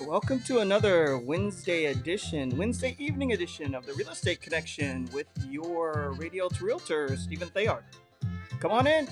Welcome to another Wednesday evening edition of the Real Estate Connection with your radio to realtor, Stephen Theard. Come on in.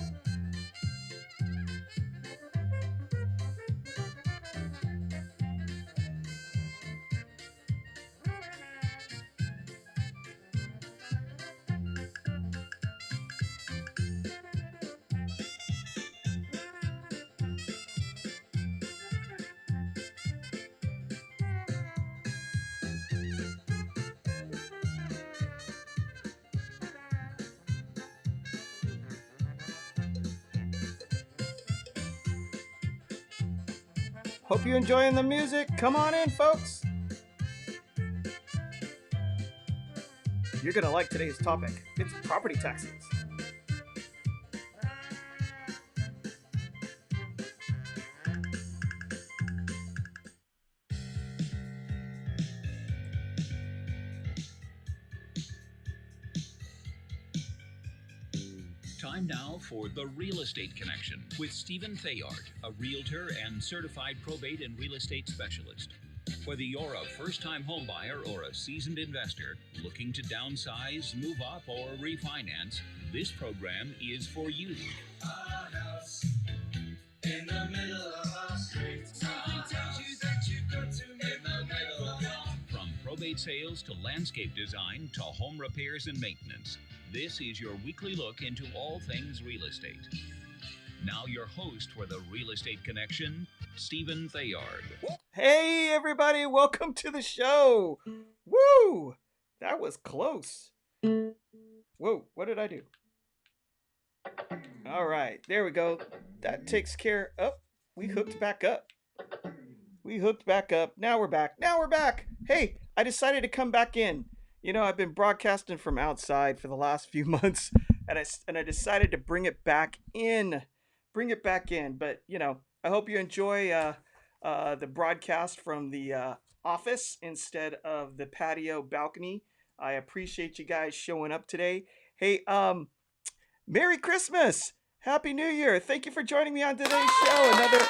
Hope you're enjoying the music. Come on in, folks. You're going to like today's topic. It's property taxes. Time now for The Real Estate Connection with Stephen Theard, a realtor and certified probate and real estate specialist. Whether you're a first-time homebuyer or a seasoned investor looking to downsize, move up, or refinance, this program is for you. A house in the middle of our street. Something tells you that you go to in the middle of From probate sales to landscape design to home repairs and maintenance, this is your weekly look into all things real estate. Now your host for The Real Estate Connection, Stephen Theard. Hey, everybody. Welcome to the show. Woo! That was close. Whoa, what did I do? All right, there we go. That takes care. Oh, we hooked back up. Now we're back. Hey, I decided to come back in. You know, I've been broadcasting from outside for the last few months, and I decided to bring it back in. But you know, I hope you enjoy the broadcast from the office instead of the patio balcony. I appreciate you guys showing up today. Hey, Merry Christmas! Happy New Year! Thank you for joining me on today's show. Another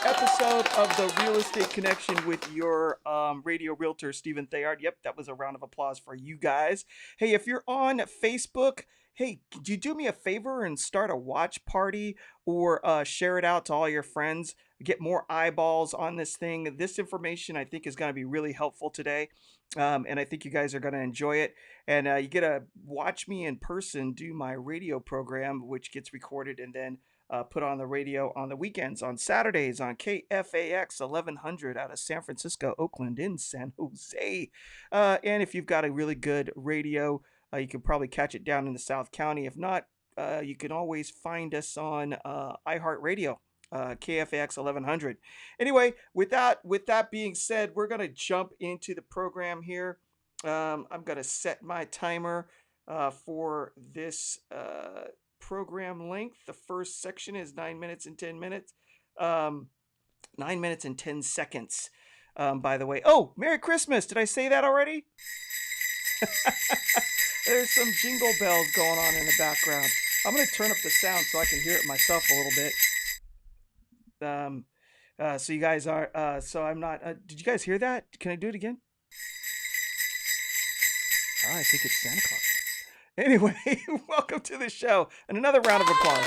episode of the Real Estate Connection with your radio realtor, Stephen Theard. Yep, that was a round of applause for you guys. Hey, if you're on Facebook, hey, could you do me a favor and start a watch party or share it out to all your friends? Get more eyeballs on this thing. This information, I think, is going to be really helpful today. And I think you guys are going to enjoy it. And you get to watch me in person do my radio program, which gets recorded and then put on the radio on the weekends, on Saturdays on KFAX 1100 out of San Francisco, Oakland, in San Jose. And if you've got a really good radio, you can probably catch it down in the South County. If not, you can always find us on iHeartRadio. KFAX 1100. Anyway, with that being said, we're going to jump into the program here. I'm going to set my timer for this program length. The first section is 9 minutes and 10 minutes. 9 minutes and 10 seconds, by the way. Oh, Merry Christmas. Did I say that already? There's some jingle bells going on in the background. I'm going to turn up the sound so I can hear it myself a little bit. So you guys are, so I'm not, did you guys hear that? Can I do it again? Oh, I think it's Santa Claus. Anyway, welcome to the show and another round of applause.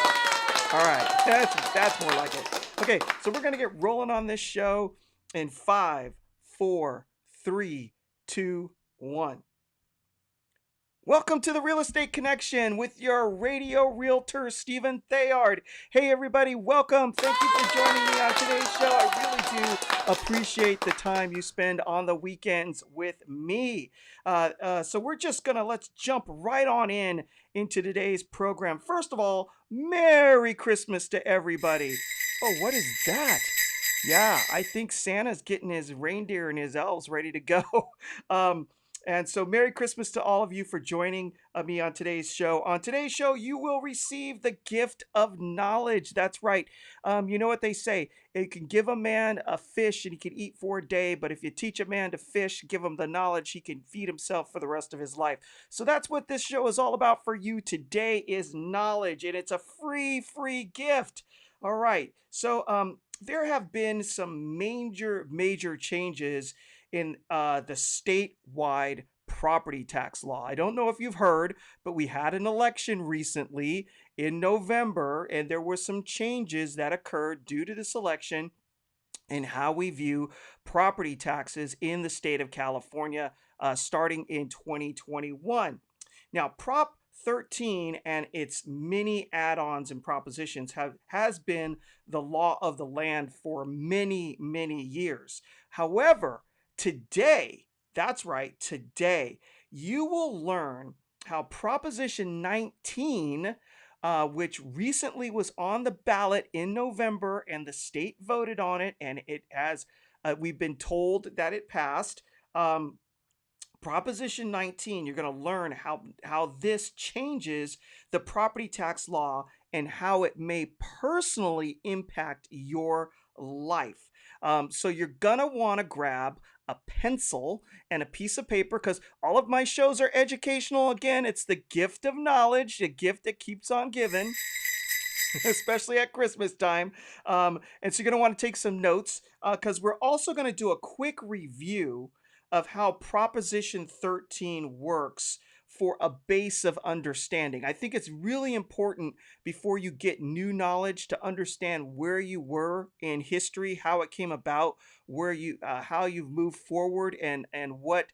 All right, that's more like it. Okay, so we're gonna get rolling on this show in 5, 4, 3, 2, 1. Welcome to the Real Estate Connection with your radio realtor, Stephen Theard. Hey, everybody, welcome. Thank you for joining me on today's show. I really do appreciate the time you spend on the weekends with me. So we're just going to, let's jump right on into today's program. First of all, Merry Christmas to everybody. Oh, what is that? Yeah, I think Santa's getting his reindeer and his elves ready to go. And so Merry Christmas to all of you for joining me on today's show. On today's show, you will receive the gift of knowledge. That's right. You know what they say. You can give a man a fish and he can eat for a day. But if you teach a man to fish, give him the knowledge, he can feed himself for the rest of his life. So that's what this show is all about for you today, is knowledge. And it's a free gift. All right. So there have been some major changes in the statewide property tax law. I don't know if you've heard, but we had an election recently in November, and there were some changes that occurred due to this election in how we view property taxes in the state of California starting in 2021. Now, Prop 13 and its many add-ons and propositions has been the law of the land for many years. However, today, that's right, today, you will learn how Proposition 19, which recently was on the ballot in November, and the state voted on it, and it has. We've been told that it passed. Proposition 19, you're going to learn how this changes the property tax law and how it may personally impact your life. So you're going to want to grab a pencil and a piece of paper because all of my shows are educational. Again, it's the gift of knowledge, the gift that keeps on giving. Especially at Christmas time. And so you're going to want to take some notes because we're also going to do a quick review of how Proposition 13 works for a base of understanding. I think it's really important before you get new knowledge to understand where you were in history, how it came about, how you've moved forward, and what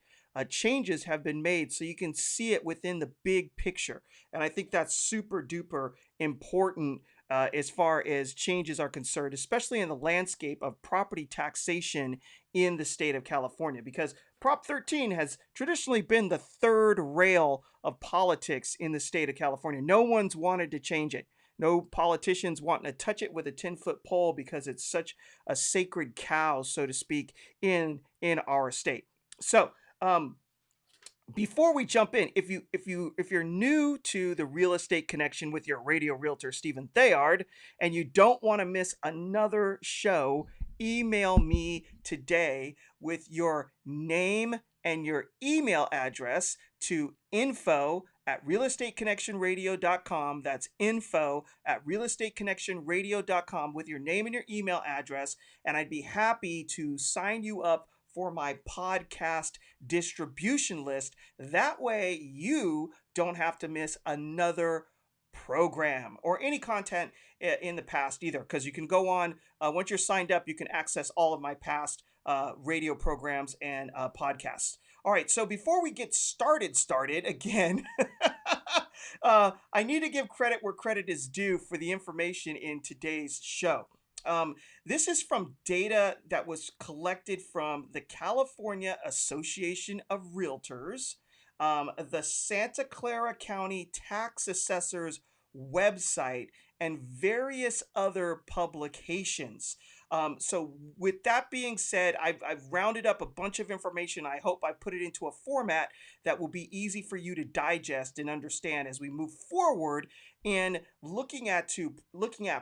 changes have been made so you can see it within the big picture. And I think that's super duper important as far as changes are concerned, especially in the landscape of property taxation in the state of California, because Prop 13 has traditionally been the third rail of politics in the state of California. No one's wanted to change it. No politicians wanting to touch it with a 10-foot pole because it's such a sacred cow, so to speak, in our state. So, before we jump in, if you're new to the Real Estate Connection with your radio realtor Stephen Theard, and you don't want to miss another show, email me today with your name and your email address to info@realestateconnectionradio.com. That's info@realestateconnectionradio.com with your name and your email address, and I'd be happy to sign you up for my podcast distribution list. That way you don't have to miss another program or any content in the past either, because you can go on, once you're signed up, you can access all of my past radio programs and podcasts. All right, so before we get started again, I need to give credit where credit is due for the information in today's show. This is from data that was collected from the California Association of Realtors, the Santa Clara County Tax Assessor's website, and various other publications. So with that being said, I've rounded up a bunch of information. I hope I put it into a format that will be easy for you to digest and understand as we move forward in looking at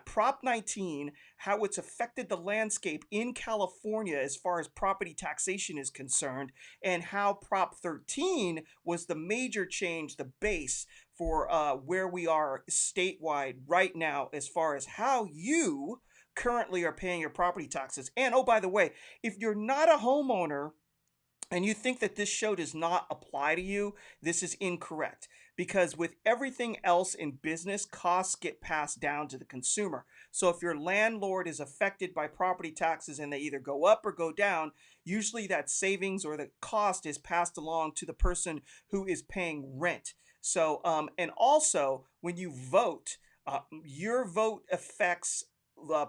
Prop 19, how it's affected the landscape in California as far as property taxation is concerned, and how Prop 13 was the major change, the base for where we are statewide right now as far as how you currently are paying your property taxes. And oh, by the way, if you're not a homeowner and you think that this show does not apply to you, this is incorrect. Because with everything else in business, costs get passed down to the consumer. So if your landlord is affected by property taxes and they either go up or go down, usually that savings or the cost is passed along to the person who is paying rent. So, and also when you vote, your vote affects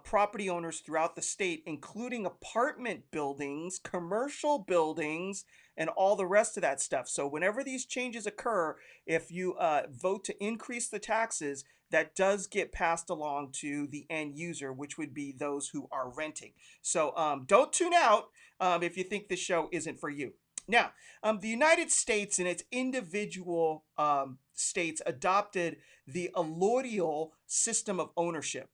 property owners throughout the state, including apartment buildings, commercial buildings, and all the rest of that stuff. So whenever these changes occur, if you vote to increase the taxes, that does get passed along to the end user, which would be those who are renting. So don't tune out if you think this show isn't for you. Now, the United States and its individual states adopted the allodial system of ownership.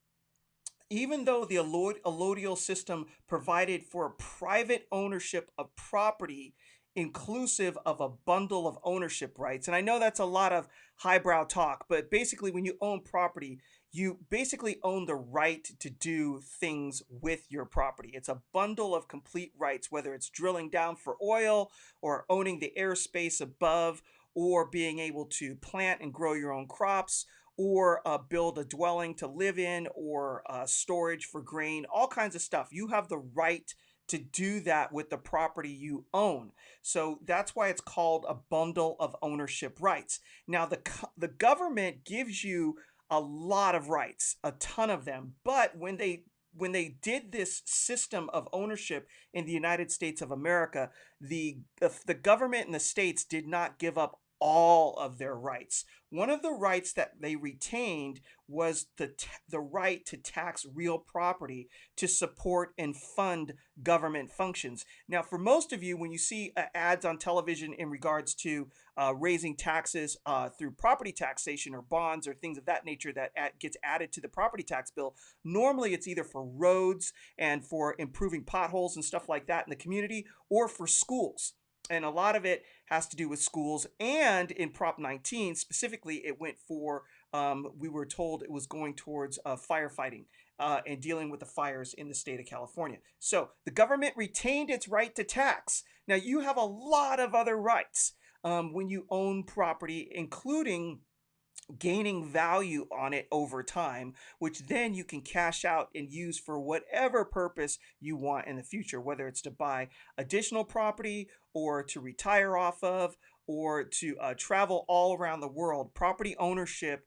Even though the allodial system provided for private ownership of property inclusive of a bundle of ownership rights. And I know that's a lot of highbrow talk, but basically when you own property, you basically own the right to do things with your property. It's a bundle of complete rights, whether it's drilling down for oil or owning the airspace above, or being able to plant and grow your own crops, or build a dwelling to live in, or storage for grain, all kinds of stuff. You have the right to do that with the property you own. So that's why it's called a bundle of ownership rights. Now, the government gives you a lot of rights, a ton of them, but when they did this system of ownership in the United States of America, the government and the states did not give up all of their rights. One of the rights that they retained was the right to tax real property to support and fund government functions. Now, for most of you, when you see ads on television in regards to raising taxes through property taxation or bonds or things of that nature that gets added to the property tax bill, normally it's either for roads and for improving potholes and stuff like that in the community, or for schools. And a lot of it has to do with schools. And in Prop 19 specifically, it went for, we were told it was going towards firefighting and dealing with the fires in the state of California. So the government retained its right to tax. Now, you have a lot of other rights when you own property, including gaining value on it over time, which then you can cash out and use for whatever purpose you want in the future, whether it's to buy additional property or to retire off of, or to travel all around the world. Property ownership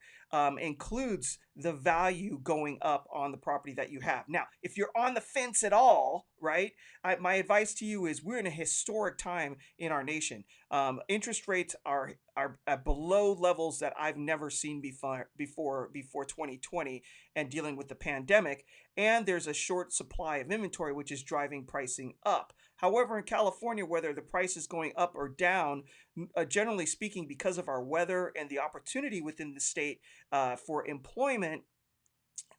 includes the value going up on the property that you have. Now, if you're on the fence at all, right, my advice to you is we're in a historic time in our nation. Interest rates are at below levels that I've never seen before 2020 and dealing with the pandemic. And there's a short supply of inventory, which is driving pricing up. However, in California, whether the price is going up or down, generally speaking, because of our weather and the opportunity within the state for employment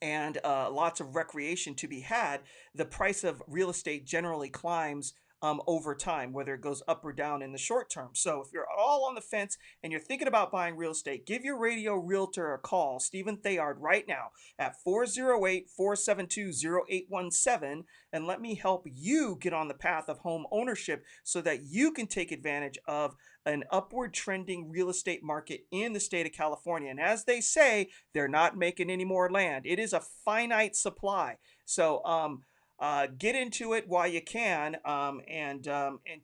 and lots of recreation to be had, the price of real estate generally climbs over time, whether it goes up or down in the short term. So if you're all on the fence and you're thinking about buying real estate, give your radio realtor a call, Stephen Theard, right now at 408-472-0817, and let me help you get on the path of home ownership so that you can take advantage of an upward trending real estate market in the state of California. And as they say, they're not making any more land. It is a finite supply. So get into it while you can, and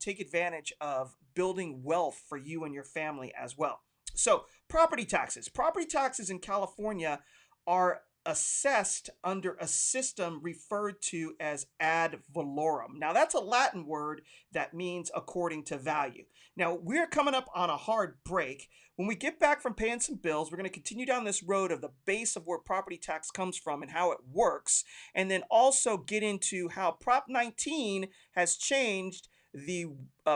take advantage of building wealth for you and your family as well. So property taxes. Property taxes in California are assessed under a system referred to as ad valorem. Now, that's a Latin word that means according to value. Now, we're coming up on a hard break. When we get back from paying some bills, we're going to continue down this road of the base of where property tax comes from and how it works, and then also get into how Prop 19 has changed the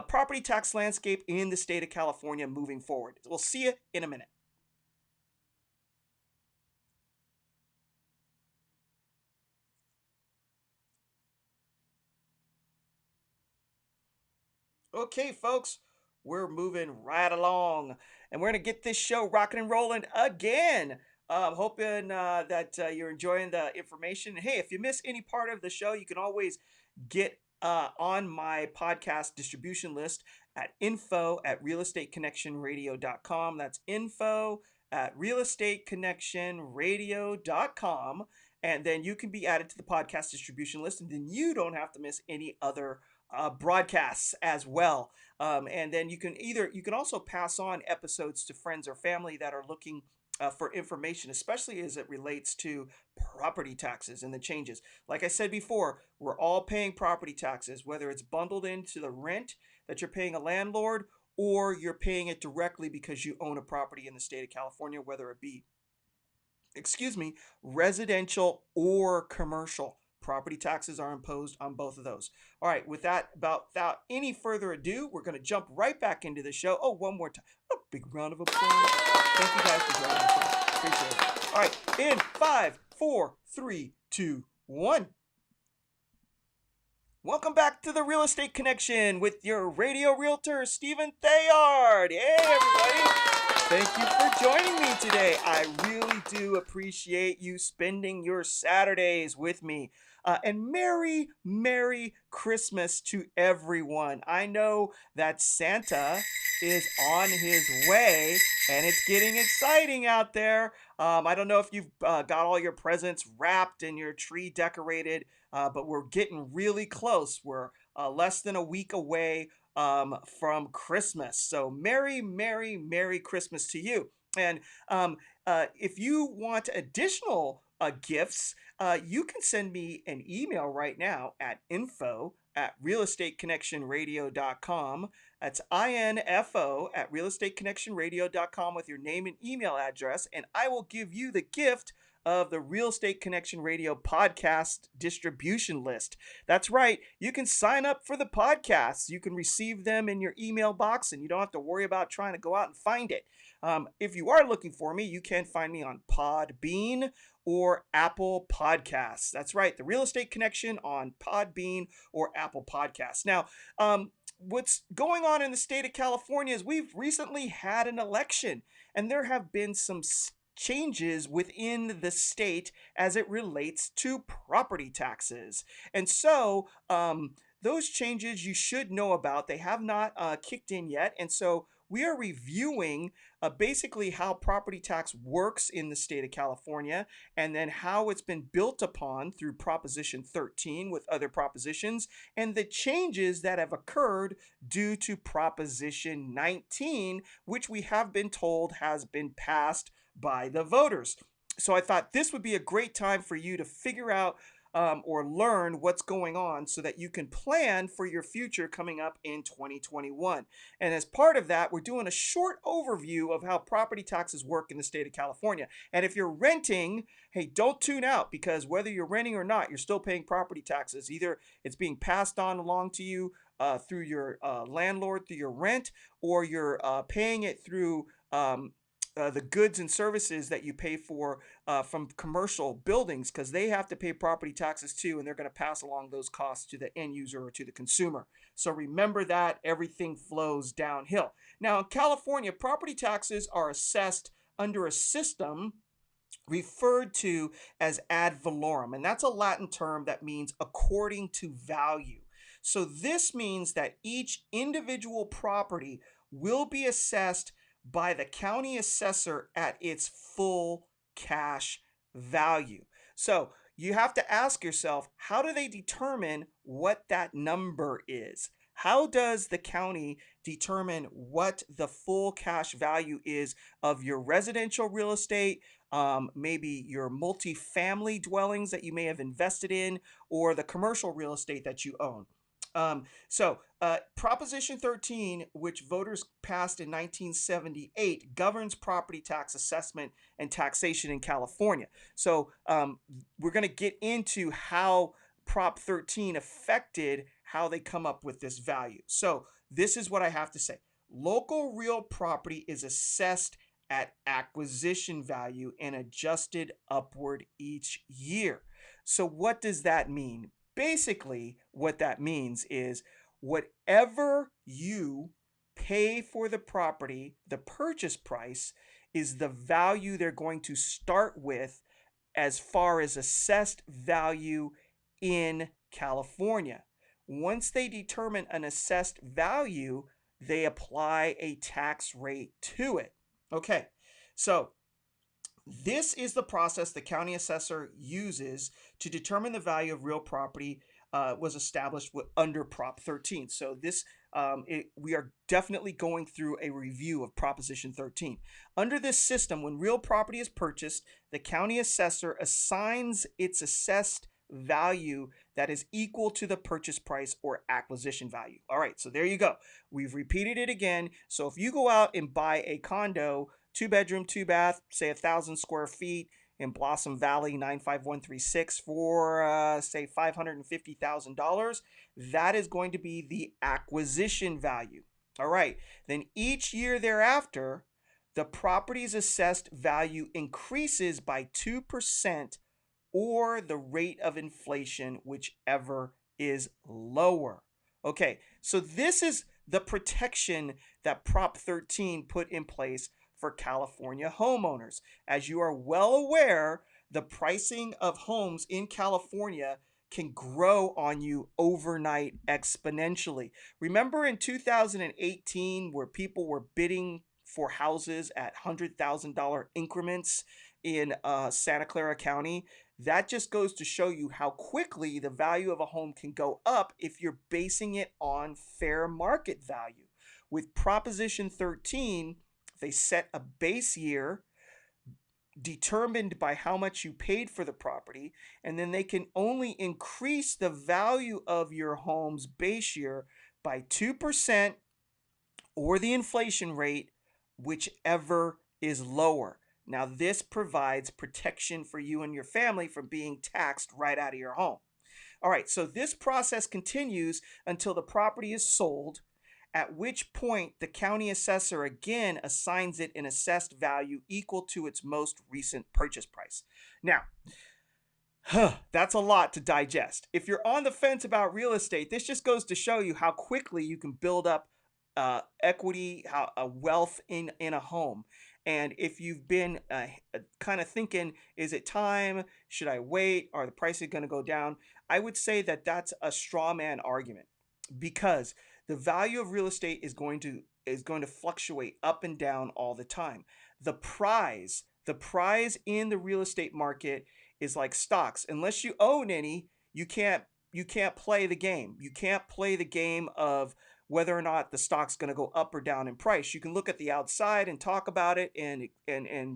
property tax landscape in the state of California moving forward. We'll see you in a minute. Okay, folks, we're moving right along, and we're going to get this show rocking and rolling again. Hoping that you're enjoying the information. Hey, if you miss any part of the show, you can always get on my podcast distribution list at info@realestateconnectionradio.com. That's info@realestateconnectionradio.com. And then you can be added to the podcast distribution list, and then you don't have to miss any other broadcasts as well. And then you can also pass on episodes to friends or family that are looking for information, especially as it relates to property taxes and the changes. Like I said before, we're all paying property taxes, whether it's bundled into the rent that you're paying a landlord, or you're paying it directly because you own a property in the state of California, whether it be, residential or commercial. Property taxes are imposed on both of those. All right, without any further ado, we're going to jump right back into the show. Oh, one more time. A big round of applause. Thank you guys for joining us. Appreciate it. All right, in 5, 4, 3, 2, 1. Welcome back to the Real Estate Connection with your radio realtor, Stephen Theard. Hey, everybody. Thank you for joining me today. I really do appreciate you spending your Saturdays with me. And Merry Christmas to everyone. I know that Santa is on his way and it's getting exciting out there. I don't know if you've got all your presents wrapped and your tree decorated, but we're getting really close. We're less than a week away from Christmas. So Merry Christmas to you. And if you want additional gifts, you can send me an email right now at info@realestateconnectionradio.com. That's info at realestateconnectionradio.com with your name and email address, and I will give you the gift of the Real Estate Connection Radio podcast distribution list. That's right. You can sign up for the podcasts. You can receive them in your email box, and you don't have to worry about trying to go out and find it. If you are looking for me, you can find me on Podbean or Apple Podcasts. That's right. The Real Estate Connection on Podbean or Apple Podcasts. Now, what's going on in the state of California is we've recently had an election, and there have been some changes within the state as it relates to property taxes. And so, those changes you should know about. They have not kicked in yet. And so, we are reviewing basically how property tax works in the state of California and then how it's been built upon through Proposition 13 with other propositions and the changes that have occurred due to Proposition 19, which we have been told has been passed by the voters. So I thought this would be a great time for you to figure out or learn what's going on so that you can plan for your future coming up in 2021. And as part of that, we're doing a short overview of how property taxes work in the state of California. And if you're renting, hey, don't tune out, because whether you're renting or not, you're still paying property taxes. Either it's being passed on along to you through your landlord, through your rent, or you're paying it through the goods and services that you pay for from commercial buildings, because they have to pay property taxes too, and they're going to pass along those costs to the end user or to the consumer. So remember that everything flows downhill. Now, in California, property taxes are assessed under a system referred to as ad valorem, and that's a Latin term that means according to value. So this means that each individual property will be assessed by the county assessor at its full cash value. So you have to ask yourself, how do they determine what that number is? How does the county determine what the full cash value is of your residential real estate, maybe your multifamily dwellings that you may have invested in, or the commercial real estate that you own? Proposition 13, which voters passed in 1978, governs property tax assessment and taxation in California. So we're going to get into how Prop 13 affected how they come up with this value. So this is what I have to say. Local real property is assessed at acquisition value and adjusted upward each year. So what does that mean? Basically, what that means is whatever you pay for the property, the purchase price, is the value they're going to start with as far as assessed value in California. Once they determine an assessed value, they apply a tax rate to it. Okay, so this is the process the county assessor uses to determine the value of real property was established under Prop 13. So this we are definitely going through a review of Proposition 13. Under this system, when real property is purchased, the county assessor assigns its assessed value that is equal to the purchase price or acquisition value. All right, so there you go. We've repeated it again. So if you go out and buy a condo, 2-bedroom, 2-bath, say 1,000 square feet in Blossom Valley, 95136 for say $550,000, that is going to be the acquisition value. All right, then each year thereafter, the property's assessed value increases by 2% or the rate of inflation, whichever is lower. Okay, so this is the protection that Prop 13 put in place for California homeowners. As you are well aware, the pricing of homes in California can grow on you overnight exponentially. Remember in 2018 where people were bidding for houses at $100,000 increments in Santa Clara County? That just goes to show you how quickly the value of a home can go up if you're basing it on fair market value. With Proposition 13, they set a base year determined by how much you paid for the property, and then they can only increase the value of your home's base year by 2% or the inflation rate, whichever is lower. Now, this provides protection for you and your family from being taxed right out of your home. All right, so this process continues until the property is sold, at which point the county assessor again assigns it an assessed value equal to its most recent purchase price. Now, that's a lot to digest. If you're on the fence about real estate, this just goes to show you how quickly you can build up equity, how a wealth in a home. And if you've been kind of thinking, is it time? Should I wait? Are the prices going to go down? I would say that that's a straw man argument because the value of real estate is going to fluctuate up and down all the time. The prize in the real estate market is like stocks. Unless you own any, you can't play the game. You can't play the game of whether or not the stock's going to go up or down in price. You can look at the outside and talk about it and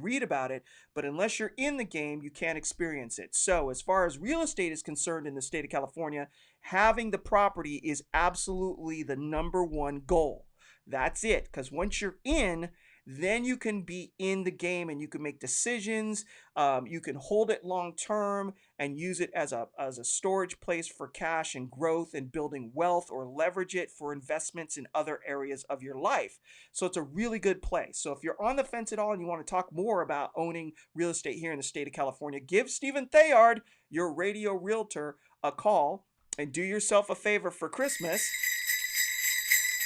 read about it, but unless you're in the game, you can't experience it. So, as far as real estate is concerned in the state of California, having the property is absolutely the number one goal. That's it, because once you're in, then you can be in the game and you can make decisions. You can hold it long term and use it as a storage place for cash and growth and building wealth, or leverage it for investments in other areas of your life. So it's a really good place. So if you're on the fence at all and you want to talk more about owning real estate here in the state of California, give Stephen Theard, your radio realtor, a call and do yourself a favor for Christmas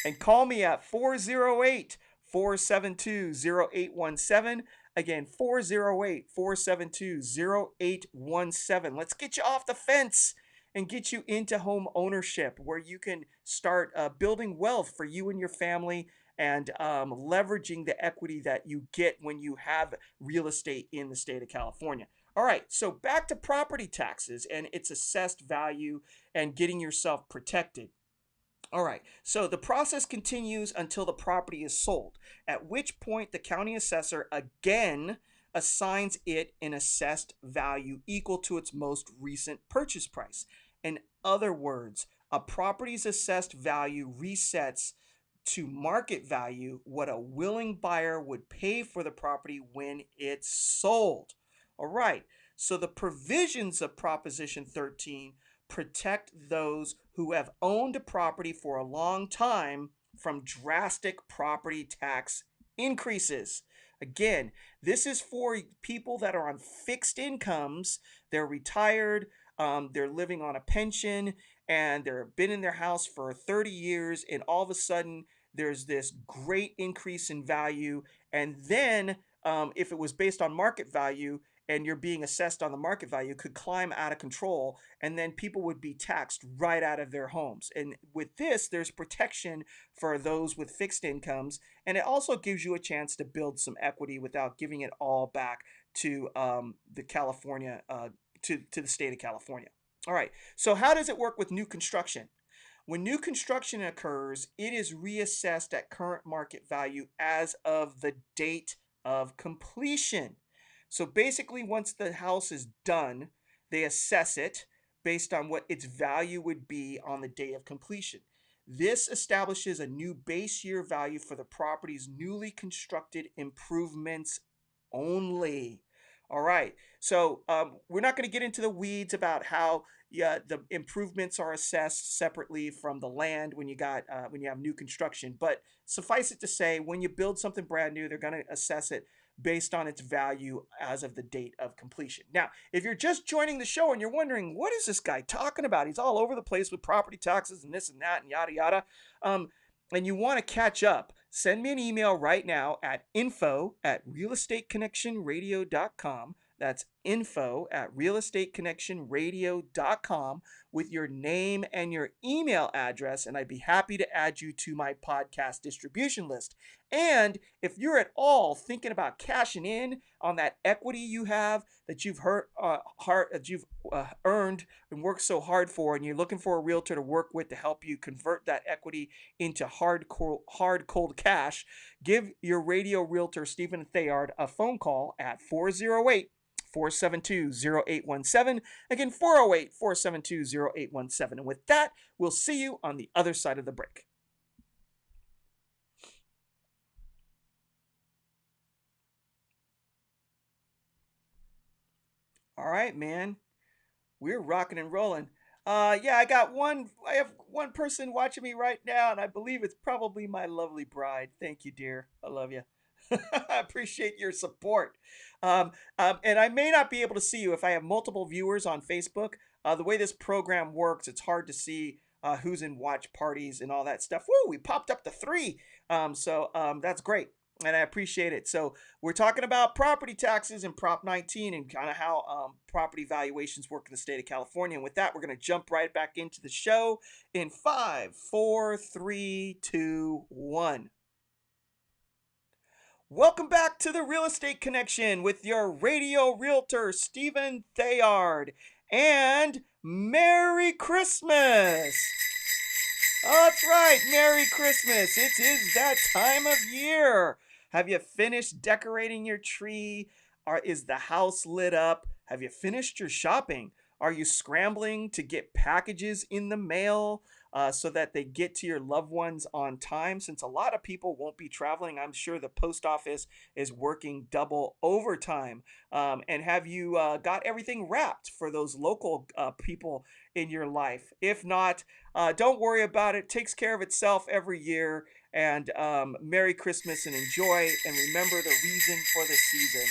and call me at 408-472-0817. Again, 408-472-0817. Let's get you off the fence and get you into home ownership where you can start building wealth for you and your family and leveraging the equity that you get when you have real estate in the state of California. All right, so back to property taxes and its assessed value and getting yourself protected. All right, so the process continues until the property is sold, at which point the county assessor again assigns it an assessed value equal to its most recent purchase price. In other words, a property's assessed value resets to market value, what a willing buyer would pay for the property when it's sold. All right, so the provisions of Proposition 13 protect those who have owned a property for a long time from drastic property tax increases. Again, this is for people that are on fixed incomes, they're retired, they're living on a pension, and they've been in their house for 30 years, and all of a sudden there's this great increase in value. And then, if it was based on market value, and you're being assessed on the market value, could climb out of control, and then people would be taxed right out of their homes. And with this, there's protection for those with fixed incomes, and it also gives you a chance to build some equity without giving it all back to the California, to the state of California. All right, so how does it work with new construction? When new construction occurs, it is reassessed at current market value as of the date of completion. So basically, once the house is done, they assess it based on what its value would be on the day of completion. This establishes a new base year value for the property's newly constructed improvements only. All right, so we're not going to get into the weeds about how, yeah, the improvements are assessed separately from the land when you have new construction. But suffice it to say, when you build something brand new, they're going to assess it based on its value as of the date of completion. Now, if you're just joining the show and you're wondering, what is this guy talking about? He's all over the place with property taxes and this and that and yada yada. And you want to catch up, send me an email right now at info@realestateconnectionradio.com. That's info@realestateconnectionradio.com with your name and your email address, and I'd be happy to add you to my podcast distribution list. And if you're at all thinking about cashing in on that equity you have that you've earned and worked so hard for, and you're looking for a realtor to work with to help you convert that equity into hard cold cash, give your radio realtor Stephen Theard a phone call at 408-472-0817. Again, 408-472-0817. And with that, we'll see you on the other side of the break. All right, man. We're rocking and rolling. Yeah, I have one person watching me right now, and I believe it's probably my lovely bride. Thank you, dear. I love you. I appreciate your support. And I may not be able to see you if I have multiple viewers on Facebook. The way this program works, it's hard to see who's in watch parties and all that stuff. Woo, we popped up to 3. So that's great. And I appreciate it. So we're talking about property taxes and Prop 19 and kind of how property valuations work in the state of California. And with that, we're going to jump right back into the show in 5, 4, 3, 2, 1. Welcome back to the Real Estate Connection with your radio realtor, Stephen Theard. And Merry Christmas! Oh, that's right, Merry Christmas. It is that time of year. Have you finished decorating your tree? Is the house lit up? Have you finished your shopping? Are you scrambling to get packages in the mail so that they get to your loved ones on time? Since a lot of people won't be traveling, I'm sure the post office is working double overtime. And have you got everything wrapped for those local people in your life? If not, don't worry about it. It takes care of itself every year. And Merry Christmas and enjoy. And remember the reason for the season,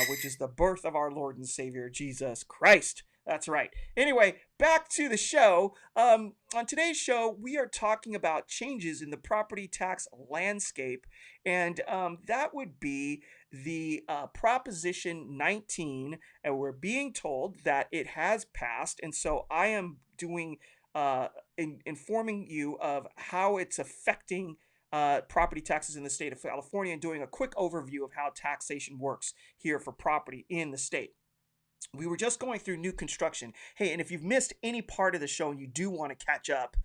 which is the birth of our Lord and Savior, Jesus Christ. That's right. Anyway, back to the show. On today's show, we are talking about changes in the property tax landscape. And that would be the Proposition 19. And we're being told that it has passed. And so I am doing informing you of how it's affecting property taxes in the state of California and doing a quick overview of how taxation works here for property in the state. We were just going through new construction. Hey, and if you've missed any part of the show and you do want to catch up,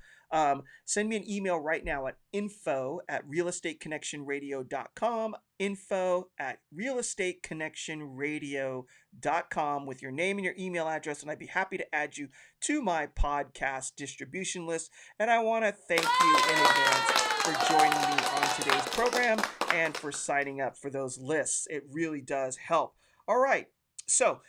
send me an email right now at info@realestateconnectionradio.com, info@realestateconnectionradio.com with your name and your email address, and I'd be happy to add you to my podcast distribution list. And I want to thank you in advance for joining me on today's program and for signing up for those lists. It really does help. All right, so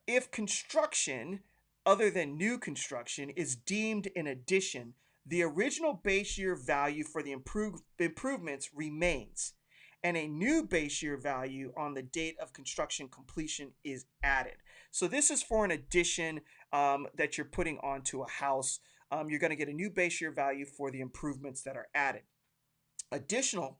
if construction, other than new construction, is deemed an addition, the original base year value for the improvements remains, and a new base year value on the date of construction completion is added. So this is for an addition that you're putting onto a house. You're going to get a new base year value for the improvements that are added. Additionally,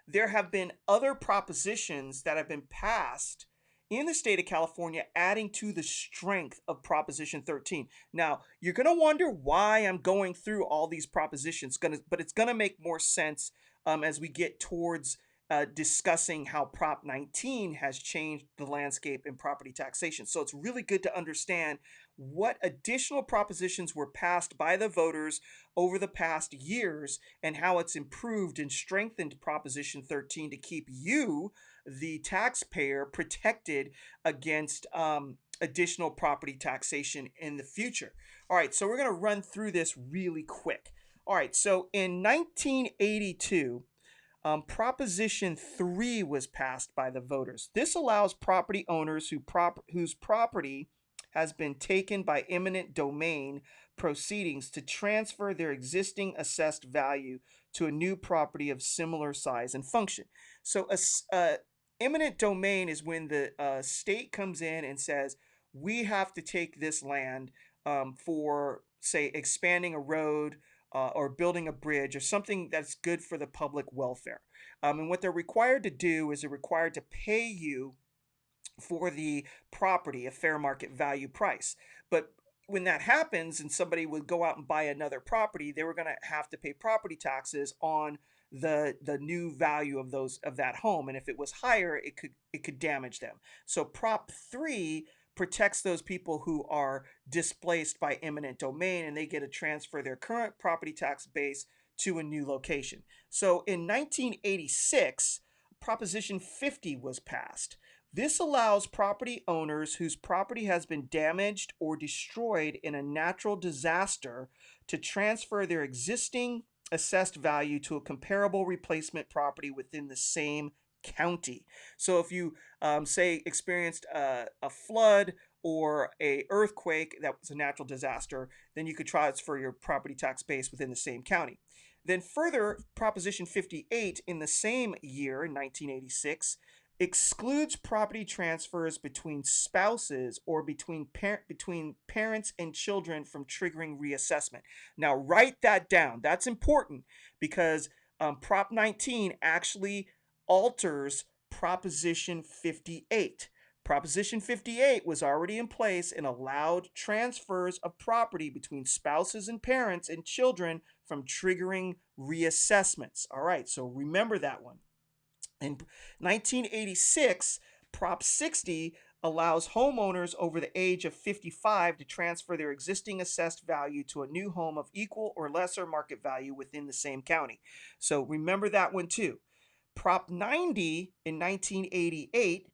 there have been other propositions that have been passed in the state of California, adding to the strength of Proposition 13. Now, you're going to wonder why I'm going through all these propositions, but it's going to make more sense as we get towards discussing how Prop 19 has changed the landscape in property taxation. So it's really good to understand what additional propositions were passed by the voters over the past years and how it's improved and strengthened Proposition 13 to keep you, the taxpayer, protected against additional property taxation in the future. All right, so we're going to run through this really quick. All right, so in 1982, Proposition 3 was passed by the voters. This allows property owners whose property has been taken by eminent domain proceedings to transfer their existing assessed value to a new property of similar size and function. So, eminent domain is when the state comes in and says, we have to take this land for, say, expanding a road or building a bridge or something that's good for the public welfare. And what they're required to do is they're required to pay you for the property a fair market value price. But when that happens and somebody would go out and buy another property, they were going to have to pay property taxes on the new value of those of that home, and if it was higher, it could damage them. So Prop 3 protects those people who are displaced by eminent domain, and they get to transfer their current property tax base to a new location. So in 1986, Proposition 50 was passed. This allows property owners whose property has been damaged or destroyed in a natural disaster to transfer their existing assessed value to a comparable replacement property within the same county. So if you say experienced a flood or a earthquake that was a natural disaster, then you could transfer your property tax base within the same county. Then further, Proposition 58 in the same year, in 1986, excludes property transfers between spouses or between parents and children from triggering reassessment. Now, write that down. That's important because Prop 19 actually alters Proposition 58. Proposition 58 was already in place and allowed transfers of property between spouses and parents and children from triggering reassessments. All right, so remember that one. In 1986, Prop 60 allows homeowners over the age of 55 to transfer their existing assessed value to a new home of equal or lesser market value within the same county. So remember that one too. Prop 90 in 1988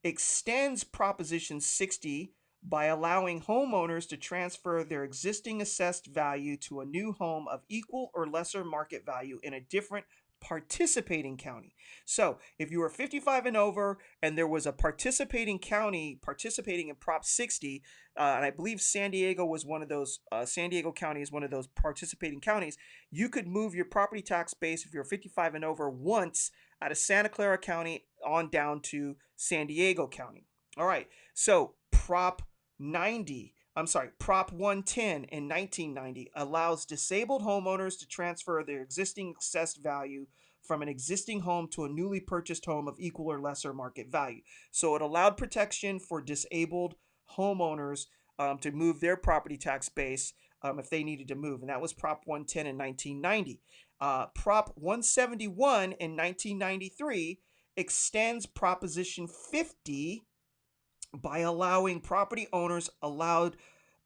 extends Proposition 60 by allowing homeowners to transfer their existing assessed value to a new home of equal or lesser market value in a different participating county. So if you were 55 and over and there was a participating county participating in Prop 60, and I believe San Diego was one of those, San Diego County is one of those participating counties, you could move your property tax base if you're 55 and over once out of Santa Clara County on down to San Diego County. All right, so Prop 110 in 1990 allows disabled homeowners to transfer their existing assessed value from an existing home to a newly purchased home of equal or lesser market value. So it allowed protection for disabled homeowners to move their property tax base if they needed to move. And that was Prop 110 in 1990. Prop 171 in 1993 extends Proposition 50 by allowing property owners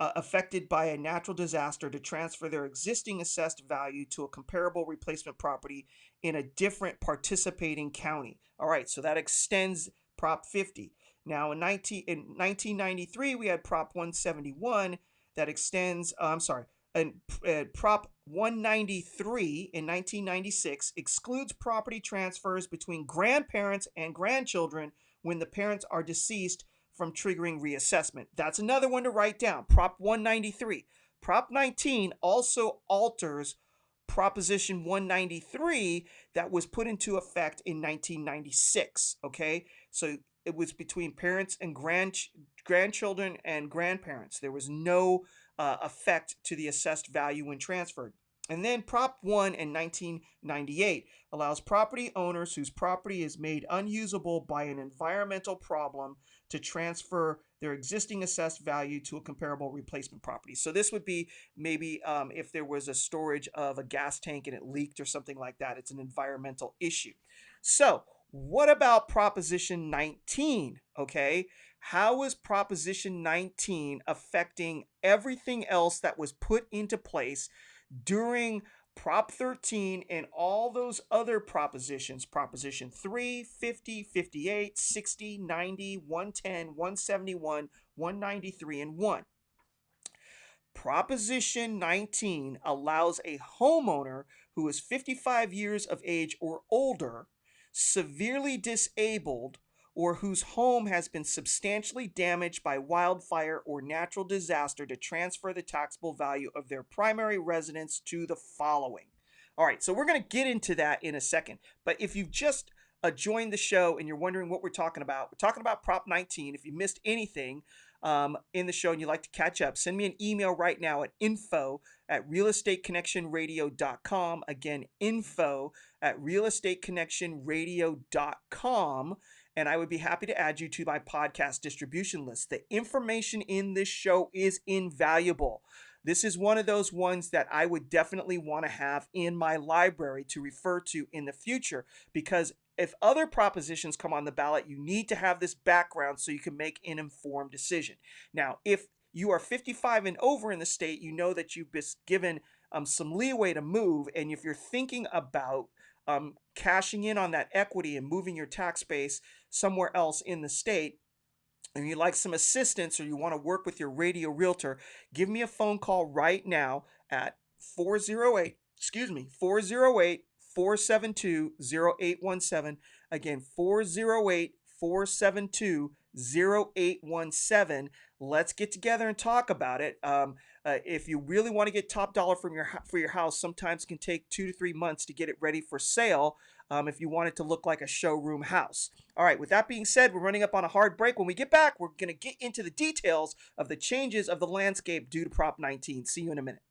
affected by a natural disaster to transfer their existing assessed value to a comparable replacement property in a different participating county. All right, so that extends Prop 50. Now in 1993, we had Prop 171 that extends, and Prop 193 in 1996 excludes property transfers between grandparents and grandchildren when the parents are deceased from triggering reassessment. That's another one to write down. Prop 193. Prop 19 also alters Proposition 193 that was put into effect in 1996. Okay, so it was between parents and grandchildren and grandparents. There was no effect to the assessed value when transferred. And then Prop 1 in 1998 allows property owners whose property is made unusable by an environmental problem to transfer their existing assessed value to a comparable replacement property. So this would be maybe if there was a storage of a gas tank and it leaked or something like that. It's an environmental issue. So what about Proposition 19? Okay, how is Proposition 19 affecting everything else that was put into place during Prop 13 and all those other propositions, Proposition 3, 50, 58, 60, 90, 110, 171, 193, and 1? Proposition 19 allows a homeowner who is 55 years of age or older, severely disabled, or whose home has been substantially damaged by wildfire or natural disaster to transfer the taxable value of their primary residence to the following. All right, so we're going to get into that in a second. But if you've just joined the show and you're wondering what we're talking about Prop 19. If you missed anything in the show and you'd like to catch up, send me an email right now at info@realestateconnectionradio.com. Again, info@realestateconnectionradio.com. And I would be happy to add you to my podcast distribution list. The information in this show is invaluable. This is one of those ones that I would definitely want to have in my library to refer to in the future, because if other propositions come on the ballot, you need to have this background so you can make an informed decision. Now, if you are 55 and over in the state, you know that you've been given some leeway to move. And if you're thinking about cashing in on that equity and moving your tax base somewhere else in the state, and you'd like some assistance or you want to work with your radio realtor, give me a phone call right now at 408, 408-472-0817. Again, 408-472-0817. Let's get together and talk about it. If you really want to get top dollar for your house, sometimes it can take 2 to 3 months to get it ready for sale. If you want it to look like a showroom house. All right, with that being said, we're running up on a hard break. When we get back, we're going to get into the details of the changes of the landscape due to Prop 19. See you in a minute.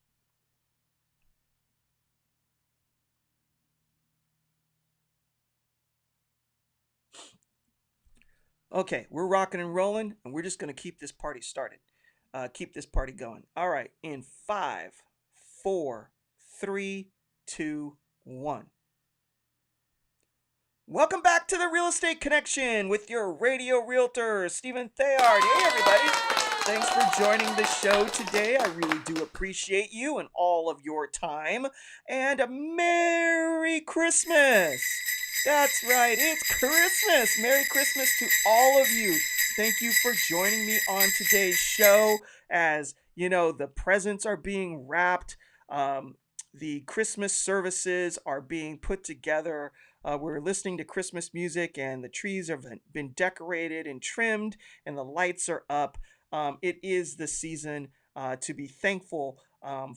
Okay, we're rocking and rolling, and we're just going to keep this party started. Keep this party going. All right, in 5, 4, 3, 2, 1. Welcome back to the Real Estate Connection with your radio realtor, Stephen Theard. Hey, everybody. Thanks for joining the show today. I really do appreciate you and all of your time. And a Merry Christmas. That's right. It's Christmas. Merry Christmas to all of you. Thank you for joining me on today's show. As you know, the presents are being wrapped. The Christmas services are being put together. We're listening to Christmas music, and the trees have been decorated and trimmed, and the lights are up. It is the season to be thankful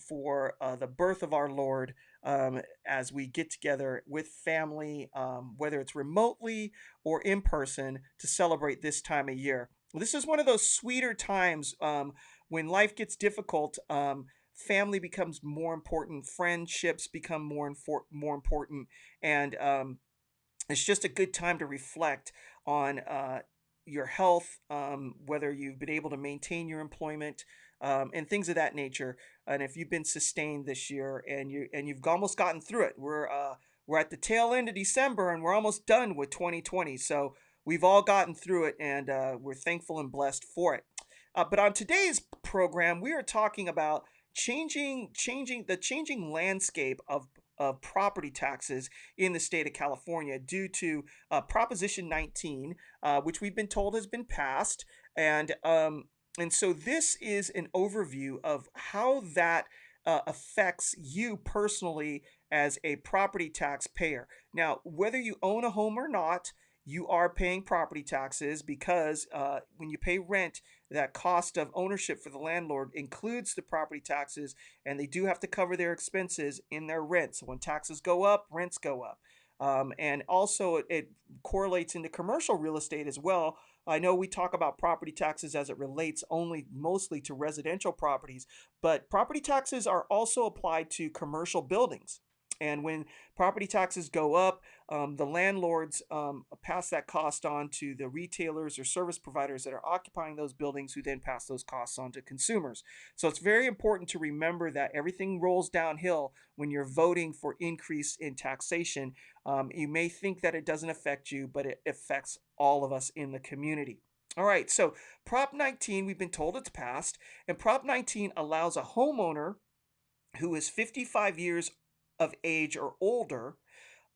for the birth of our Lord, as we get together with family, whether it's remotely or in person, to celebrate this time of year. This is one of those sweeter times when life gets difficult. Family becomes more important, friendships become more important, and it's just a good time to reflect on your health, whether you've been able to maintain your employment, and things of that nature. And if you've been sustained this year and you've almost gotten through it, we're at the tail end of December and we're almost done with 2020. So we've all gotten through it, and we're thankful and blessed for it. But on today's program, we are talking about changing landscape of property taxes in the state of California due to Proposition 19, which we've been told has been passed, and so this is an overview of how that affects you personally as a property tax payer. Now, whether you own a home or not, you are paying property taxes because when you pay rent, that cost of ownership for the landlord includes the property taxes, and they do have to cover their expenses in their rent. So when taxes go up, rents go up. And also it correlates into commercial real estate as well. I know we talk about property taxes as it relates only mostly to residential properties, but property taxes are also applied to commercial buildings. And when property taxes go up, the landlords pass that cost on to the retailers or service providers that are occupying those buildings, who then pass those costs on to consumers. So it's very important to remember that everything rolls downhill when you're voting for increase in taxation. You may think that it doesn't affect you, but it affects all of us in the community. All right, so Prop 19, we've been told it's passed, and Prop 19 allows a homeowner who is 55 years of age or older,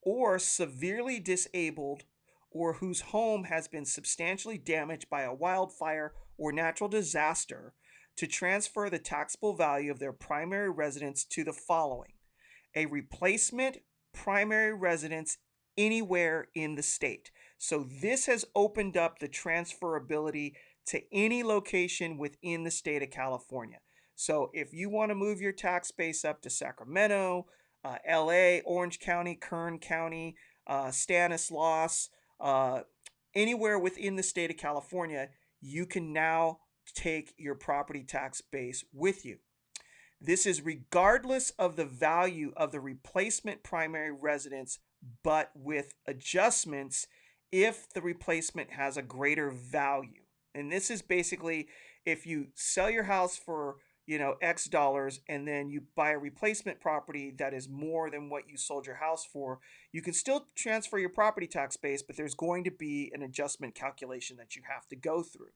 or severely disabled, or whose home has been substantially damaged by a wildfire or natural disaster, to transfer the taxable value of their primary residence to the following: a replacement primary residence anywhere in the state. So this has opened up the transferability to any location within the state of California. So if you want to move your tax base up to Sacramento, LA, Orange County, Kern County, Stanislaus, uh, anywhere within the state of California, you can now take your property tax base with you. This is regardless of the value of the replacement primary residence, but with adjustments if the replacement has a greater value. And this is basically if you sell your house for, X dollars, and then you buy a replacement property that is more than what you sold your house for, you can still transfer your property tax base, but there's going to be an adjustment calculation that you have to go through.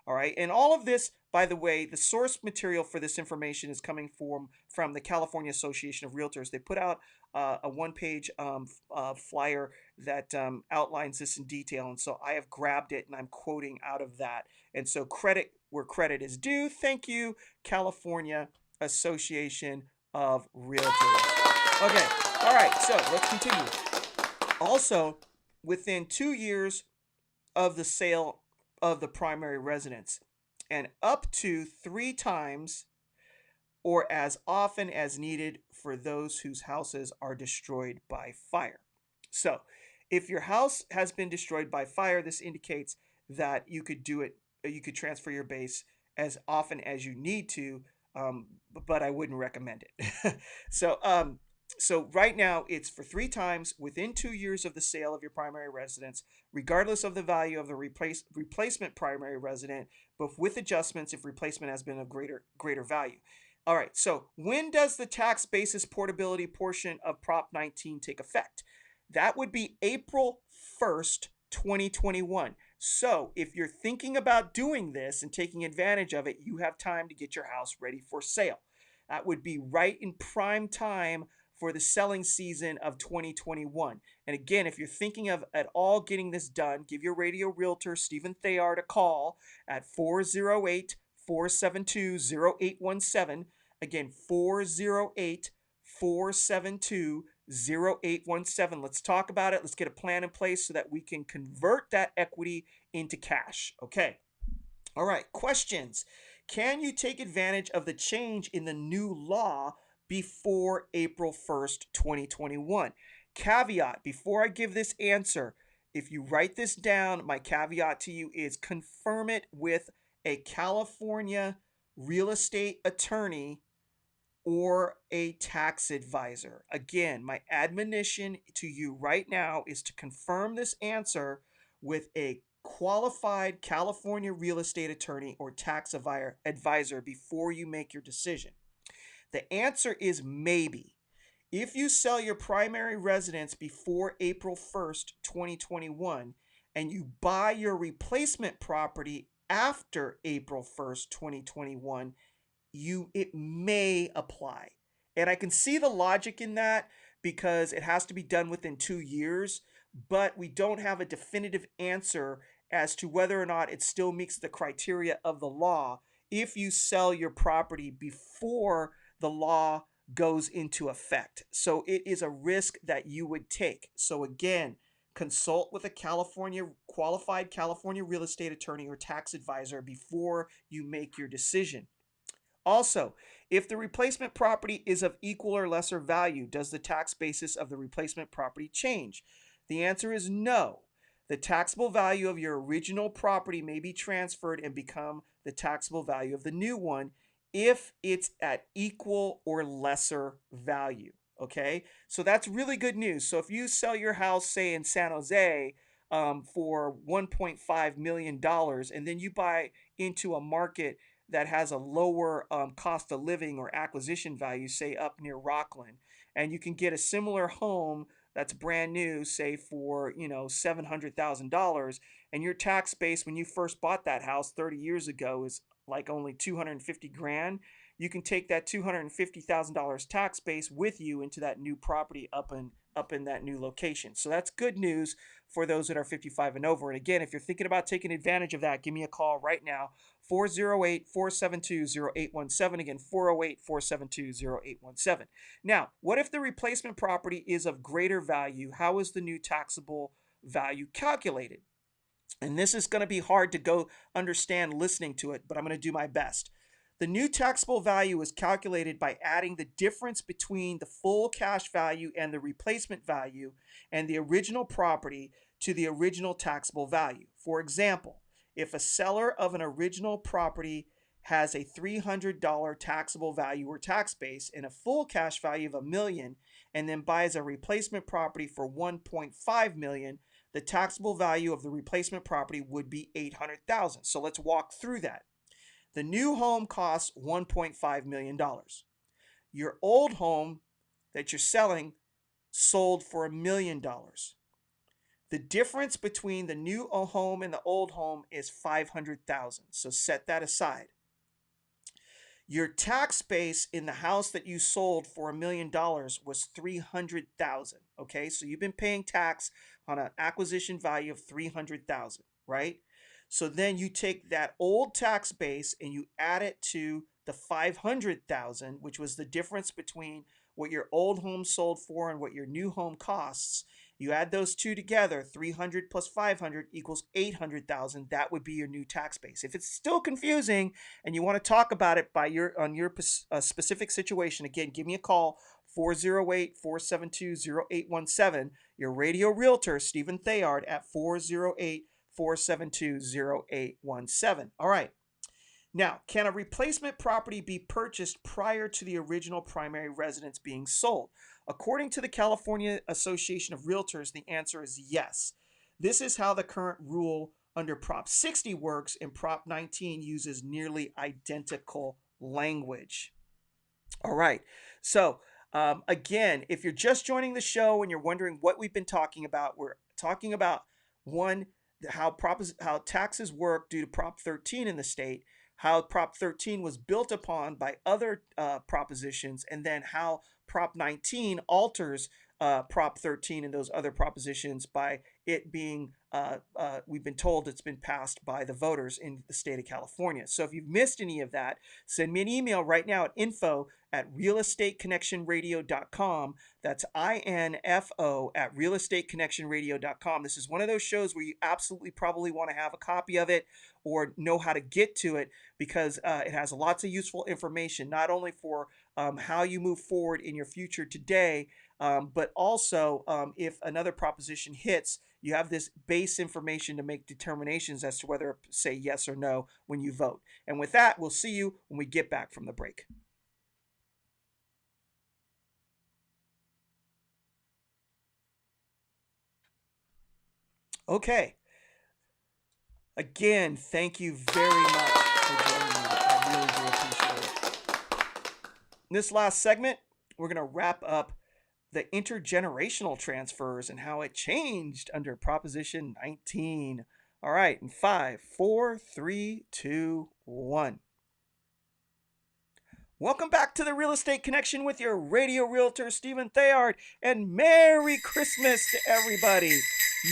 All right. And all of this, by the way, the source material for this information is coming from the California Association of Realtors. They put out a one-page flyer that outlines this in detail. And so I have grabbed it and I'm quoting out of that. And so credit where credit is due. Thank you, California Association of Realtors. Okay. All right. So let's continue. Also, within 2 years of the sale of the primary residence, and up to 3 times or as often as needed for those whose houses are destroyed by fire. So, if your house has been destroyed by fire, this indicates that you could do it, you could transfer your base as often as you need to, but I wouldn't recommend it. so, so right now it's for 3 times within 2 years of the sale of your primary residence, regardless of the value of the replacement primary resident, but with adjustments if replacement has been of greater value. All right, so when does the tax basis portability portion of Prop 19 take effect? That would be April 1st, 2021. So if you're thinking about doing this and taking advantage of it, you have time to get your house ready for sale. That would be right in prime time for the selling season of 2021. And again, if you're thinking of at all getting this done, give your radio realtor, Stephen Theard, a call at 408 472 0817. Again, 408 472 0817. Let's talk about it. Let's get a plan in place so that we can convert that equity into cash. Okay. All right. Questions. Can you take advantage of the change in the new law before April 1st, 2021? Caveat, before I give this answer, if you write this down, my caveat to you is confirm it with a California real estate attorney or a tax advisor. Again, my admonition to you right now is to confirm this answer with a qualified California real estate attorney or tax advisor before you make your decision. The answer is maybe. If you sell your primary residence before April 1st, 2021, and you buy your replacement property after April 1st, 2021, it may apply. And I can see the logic in that because it has to be done within 2 years, but we don't have a definitive answer as to whether or not it still meets the criteria of the law if you sell your property before the law goes into effect. So it is a risk that you would take. So again, consult with a qualified California real estate attorney or tax advisor before you make your decision. Also, if the replacement property is of equal or lesser value, does the tax basis of the replacement property change? The answer is no. The taxable value of your original property may be transferred and become the taxable value of the new one if it's at equal or lesser value. Okay, so that's really good news. So if you sell your house, say in San Jose, for $1.5 million, and then you buy into a market that has a lower cost of living or acquisition value, say up near Rockland, and you can get a similar home that's brand new, say for $700,000, and your tax base when you first bought that house 30 years ago is like only 250 grand. You can take that $250,000 tax base with you into that new property up in that new location. So that's good news for those that are 55 and over. And again, if you're thinking about taking advantage of that, give me a call right now, 408-472-0817. Again, 408-472-0817. Now, what if the replacement property is of greater value? How is the new taxable value calculated? And this is going to be hard to go understand listening to it, but I'm going to do my best. The new taxable value is calculated by adding the difference between the full cash value and the replacement value and the original property to the original taxable value. For example, if a seller of an original property has a $300 taxable value or tax base and a full cash value of a million and then buys a replacement property for 1.5 million, the taxable value of the replacement property would be 800,000. So let's walk through that. The new home costs $1.5 million. Your old home that you're selling sold for $1 million. The difference between the new home and the old home is 500,000. So set that aside. Your tax base in the house that you sold for $1 million was 300,000. Okay, so you've been paying tax on an acquisition value of 300,000, right? So then you take that old tax base and you add it to the 500,000, which was the difference between what your old home sold for and what your new home costs. You add those two together, 300 plus 500 equals 800,000. That would be your new tax base. If it's still confusing and you want to talk about it by your specific situation, again, give me a call, 408-472-0817. Your radio realtor, Stephen Theard, at 408-472-0817. All right. Now, can a replacement property be purchased prior to the original primary residence being sold? According to the California Association of Realtors, the answer is yes. This is how the current rule under Prop 60 works, and Prop 19 uses nearly identical language. All right. So, again, if you're just joining the show and you're wondering what we've been talking about, we're talking about one, how taxes work due to Prop 13 in the state, how Prop 13 was built upon by other propositions, and then how Prop 19 alters Prop 13 and those other propositions by it being, we've been told it's been passed by the voters in the state of California. So if you've missed any of that, send me an email right now at info@realestateconnectionradio.com. That's INFO at realestateconnectionradio.com. This is one of those shows where you absolutely probably want to have a copy of it or know how to get to it, because it has lots of useful information, not only for how you move forward in your future today, but also if another proposition hits, you have this base information to make determinations as to whether to say yes or no when you vote. And with that, we'll see you when we get back from the break. Okay. Again, thank you very much for joining me. I really do appreciate it. In this last segment, we're going to wrap up the intergenerational transfers and how it changed under Proposition 19. All right, in 5, 4, 3, 2, 1. Welcome back to the Real Estate Connection with your radio realtor, Stephen Theard, and Merry Christmas to everybody.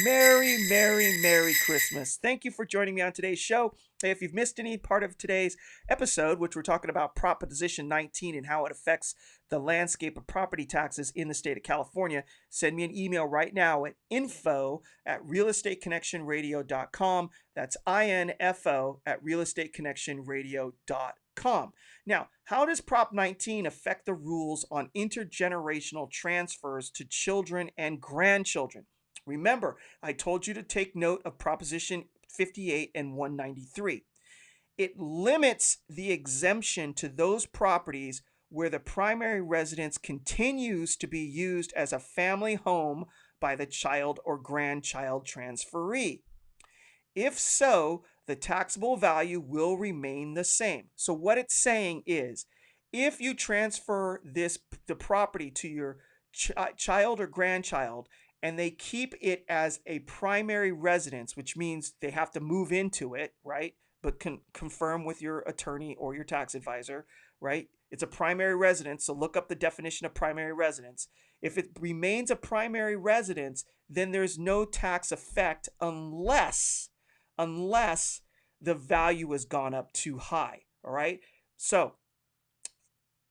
Merry, Merry, Merry Christmas. Thank you for joining me on today's show. Hey, if you've missed any part of today's episode, which we're talking about Proposition 19 and how it affects the landscape of property taxes in the state of California, send me an email right now at info@realestateconnectionradio.com. That's info@realestateconnectionradio.com. Now, how does Prop 19 affect the rules on intergenerational transfers to children and grandchildren? Remember, I told you to take note of Proposition 58 and 193. It limits the exemption to those properties where the primary residence continues to be used as a family home by the child or grandchild transferee. If so, the taxable value will remain the same. So what it's saying is, if you transfer the property to your child or grandchild, and they keep it as a primary residence, which means they have to move into it, right? But confirm with your attorney or your tax advisor, right? It's a primary residence, so look up the definition of primary residence. If it remains a primary residence, then there's no tax effect unless the value has gone up too high, all right? So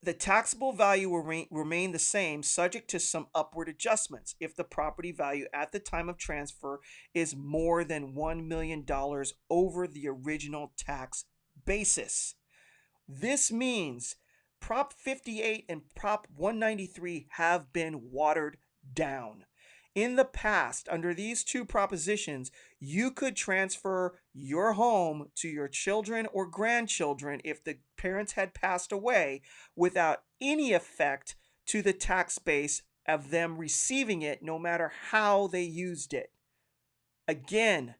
the taxable value will remain the same, subject to some upward adjustments if the property value at the time of transfer is more than $1 million over the original tax basis. This means Prop 58 and Prop 193 have been watered down. In the past, under these two propositions, you could transfer your home to your children or grandchildren if the parents had passed away without any effect to the tax base of them receiving it, no matter how they used it. Again,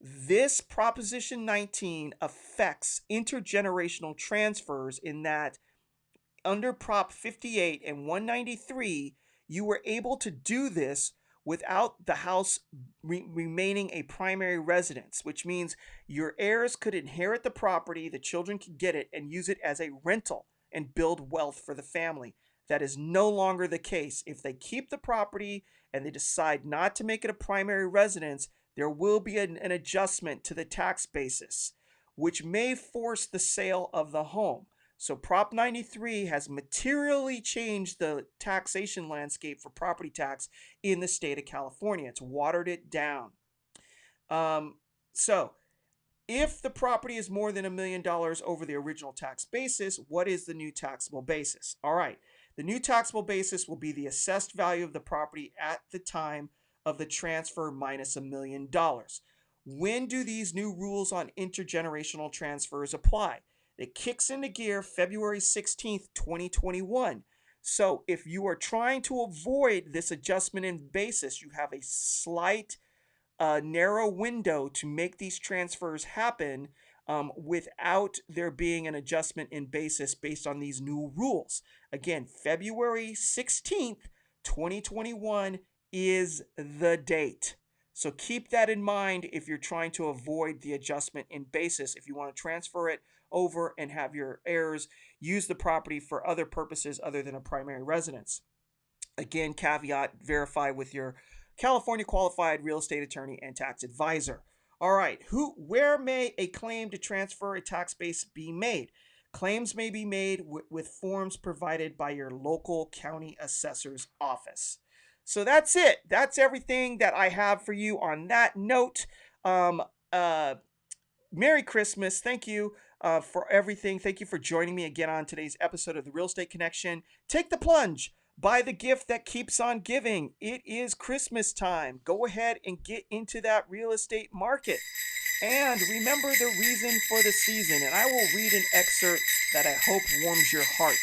this Proposition 19 affects intergenerational transfers in that under Prop 58 and 193, you were able to do this without the house remaining a primary residence, which means your heirs could inherit the property, the children could get it, and use it as a rental and build wealth for the family. That is no longer the case. If they keep the property and they decide not to make it a primary residence, there will be an adjustment to the tax basis, which may force the sale of the home. So Prop 93 has materially changed the taxation landscape for property tax in the state of California. It's watered it down. So if the property is more than $1 million over the original tax basis, what is the new taxable basis? All right. The new taxable basis will be the assessed value of the property at the time of the transfer minus $1 million. When do these new rules on intergenerational transfers apply? It kicks into gear February 16th, 2021. So if you are trying to avoid this adjustment in basis, you have a slight narrow window to make these transfers happen without there being an adjustment in basis based on these new rules. Again, February 16th, 2021 is the date. So keep that in mind if you're trying to avoid the adjustment in basis. If you want to transfer it over and have your heirs use the property for other purposes other than a primary residence. Again, caveat, verify with your California qualified real estate attorney and tax advisor. All right, where may a claim to transfer a tax base be made? Claims may be made with forms provided by your local county assessor's office. So that's it. That's everything that I have for you on that note. Um, uh, Merry Christmas. Thank you for everything. Thank you for joining me again on today's episode of The Real Estate Connection. Take the plunge. Buy the gift that keeps on giving. It is Christmas time. Go ahead and get into that real estate market. And remember the reason for the season. And I will read an excerpt that I hope warms your heart.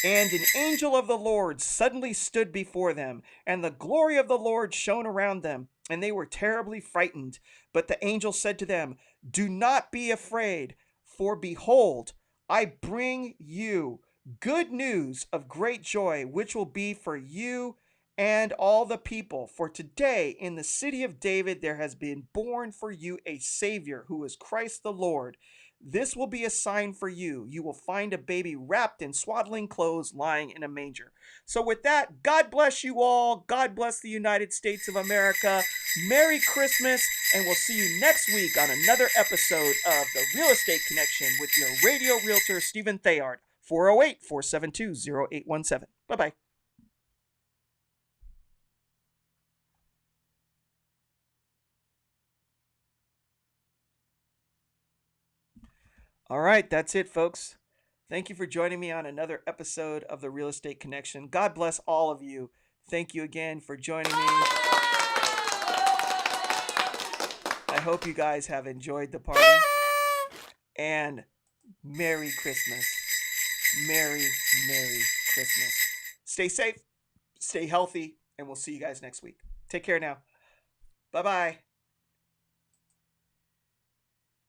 And an angel of the Lord suddenly stood before them, and the glory of the Lord shone around them, and they were terribly frightened. But the angel said to them, "Do not be afraid, for behold, I bring you good news of great joy, which will be for you and all the people. For today in the city of David there has been born for you a Savior, who is Christ the Lord. This will be a sign for you. You will find a baby wrapped in swaddling clothes lying in a manger." So with that, God bless you all. God bless the United States of America. Merry Christmas, and we'll see you next week on another episode of The Real Estate Connection with your radio realtor, Stephen Theard. 408-472-0817. Bye-bye. All right, that's it, folks. Thank you for joining me on another episode of The Real Estate Connection. God bless all of you. Thank you again for joining me. I hope you guys have enjoyed the party. And Merry Christmas. Merry, Merry Christmas. Stay safe, stay healthy, and we'll see you guys next week. Take care now. Bye-bye.